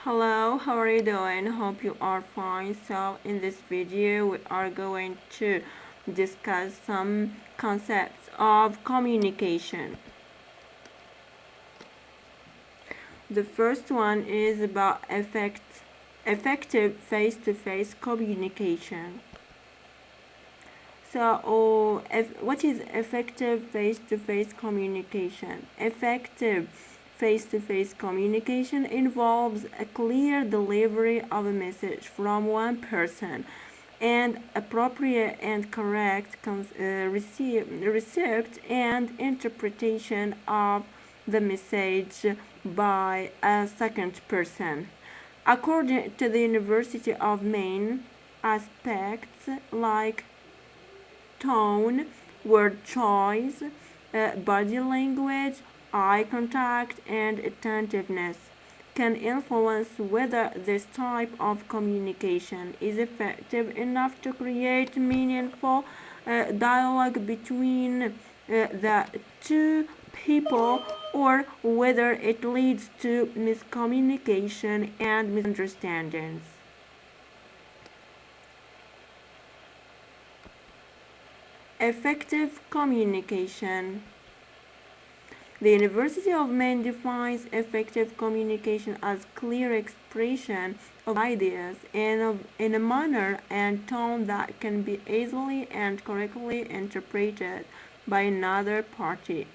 Hello, how are you doing? Hope you are fine. So, in this video, we are going to discuss some concepts of communication. The first one is about effective face-to-face communication. So, what is effective face-to-face communication? Effective face-to-face communication involves a clear delivery of a message from one person and appropriate and correct receipt and interpretation of the message by a second person. According to the University of Maine, aspects like tone, word choice, body language, eye contact, and attentiveness can influence whether this type of communication is effective enough to create meaningful dialogue between the two people or whether it leads to miscommunication and misunderstandings. Effective communication. The University of Maine defines effective communication as clear expression of ideas in a manner and tone that can be easily and correctly interpreted by another party.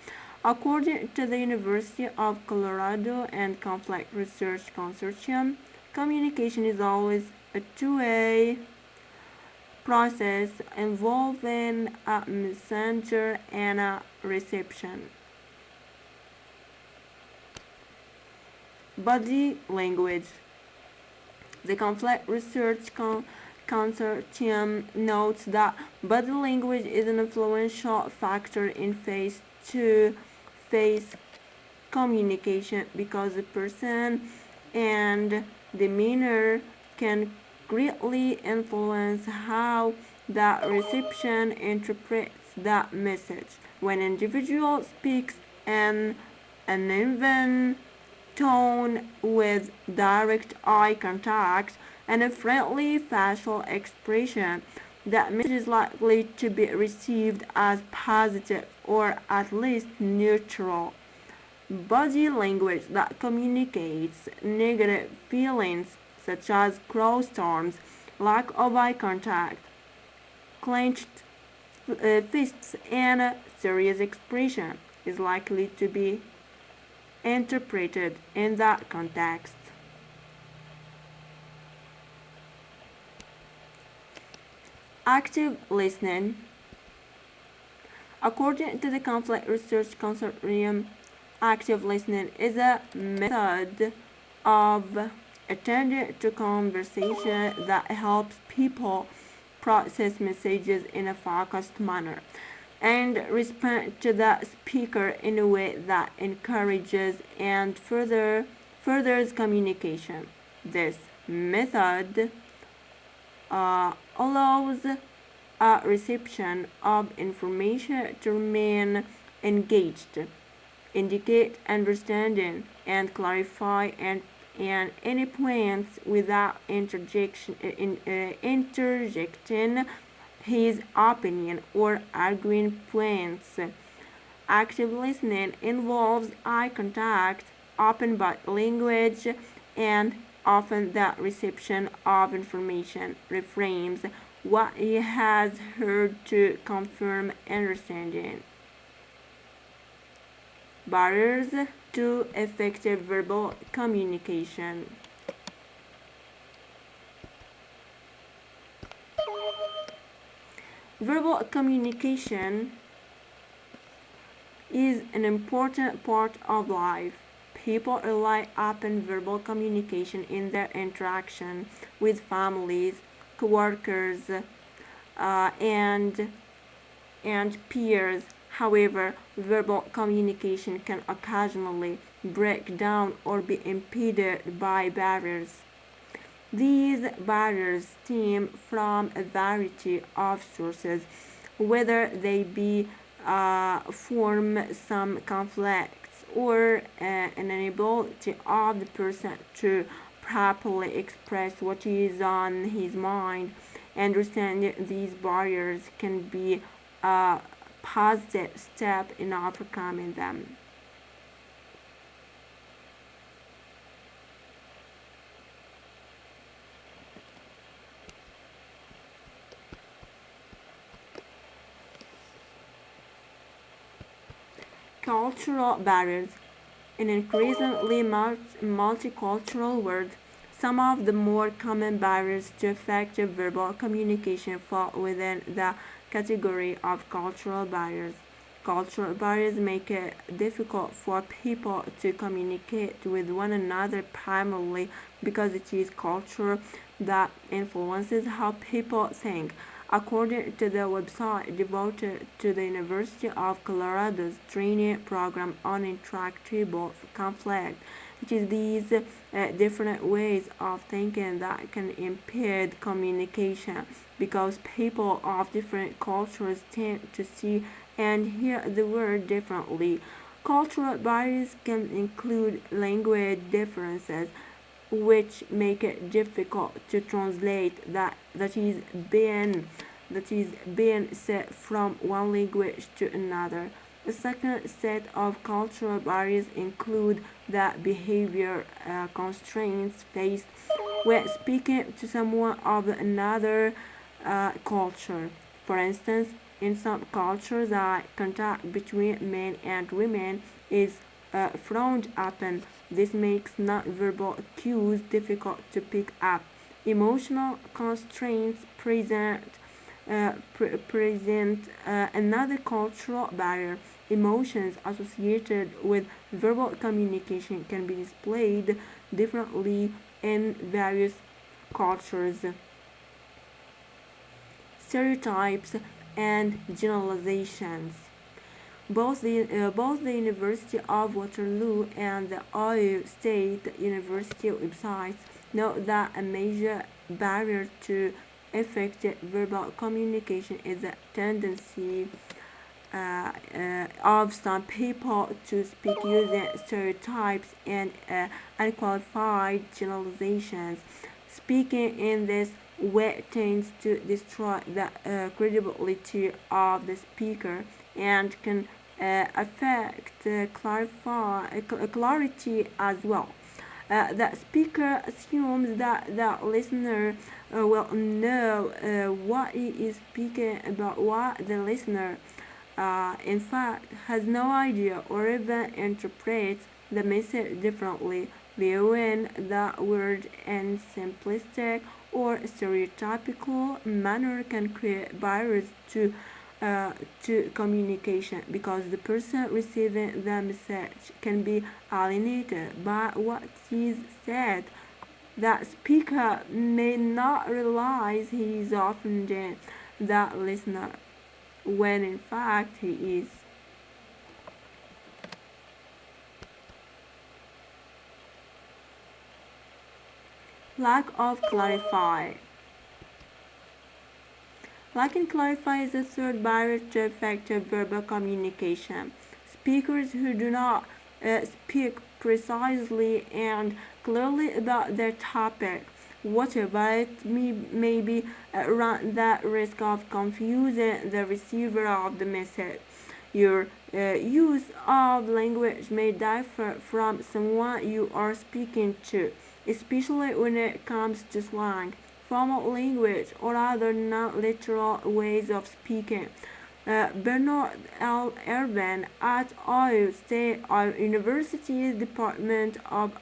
According to the University of Colorado and Conflict Research Consortium, communication is always a two-way process involving a messenger and a reception. Body language. The Conflict Research Consortium notes that body language is an influential factor in face-to-face communication because the person and demeanor can greatly influence how the reception interprets that message. When an individual speaks in an even tone with direct eye contact and a friendly facial expression, that message is likely to be received as positive or at least neutral. Body language that communicates negative feelings such as crossed arms, lack of eye contact, clenched fists, and a serious expression is likely to be interpreted in that context. Active listening. According to the Conflict Research Consortium, active listening is a method of attending to conversation that helps people process messages in a focused manner and respond to the speaker in a way that encourages and furthers communication. This method allows a reception of information to remain engaged, indicate understanding, and clarify and any points without interjecting his opinion or arguing points. Active listening involves eye contact, open body language, and often the reception of information reframes what he has heard to confirm understanding. Barriers to effective verbal communication. Verbal communication is an important part of life. People rely upon verbal communication in their interaction with families, coworkers, and peers. However, verbal communication can occasionally break down or be impeded by barriers. These barriers stem from a variety of sources, whether they be form some conflicts or an inability of the person to properly express what is on his mind. Understanding these barriers can be a positive step in overcoming them. Cultural barriers. In an increasingly multicultural world, some of the more common barriers to effective verbal communication fall within the category of cultural barriers. Cultural barriers make it difficult for people to communicate with one another primarily because it is culture that influences how people think. According to the website devoted to the University of Colorado's training program on intractable conflict, it is these different ways of thinking that can impede communication because people of different cultures tend to see and hear the world differently. Cultural barriers can include language differences, which make it difficult to translate that is being said from one language to another. A second set of cultural barriers include the behavior constraints faced when speaking to someone of another culture. For instance, in some cultures, eye contact between men and women is frowned upon. This makes nonverbal cues difficult to pick up. Emotional constraints present another cultural barrier. Emotions associated with verbal communication can be displayed differently in various cultures. Stereotypes and generalizations. Both the University of Waterloo and the Ohio State University websites note that a major barrier to effective verbal communication is the tendency of some people to speak using stereotypes and unqualified generalizations. Speaking in this way tends to destroy the credibility of the speaker and can affect clarity as well. The speaker assumes that the listener will know what he is speaking about, what the listener, in fact, has no idea or even interprets the message differently, viewing the word in simplistic or stereotypical manner can create barriers to communication because the person receiving the message can be alienated by what is said. The speaker may not realize he is offending the listener when in fact he is. Lack of clarify. Lack in clarify is the third barrier to effective verbal communication. Speakers who do not speak precisely and clearly about their topic, whatever it may be, run the risk of confusing the receiver of the message. Your use of language may differ from someone you are speaking to, especially when it comes to slang, formal language, or other non-literal ways of speaking. Bernard L. Irvin at Ohio State University's Department of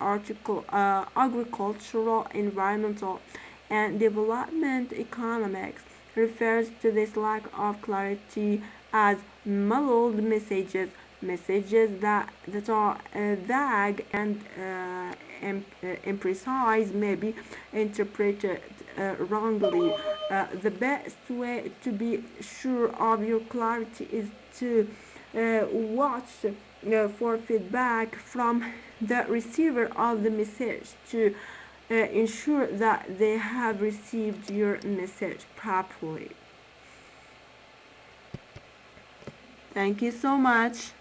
Agricultural, Environmental, and Development Economics refers to this lack of clarity as muddled messages, messages that are vague and imprecise, may be interpreted wrongly. The best way to be sure of your clarity is to watch for feedback from the receiver of the message to ensure that they have received your message properly. Thank you so much.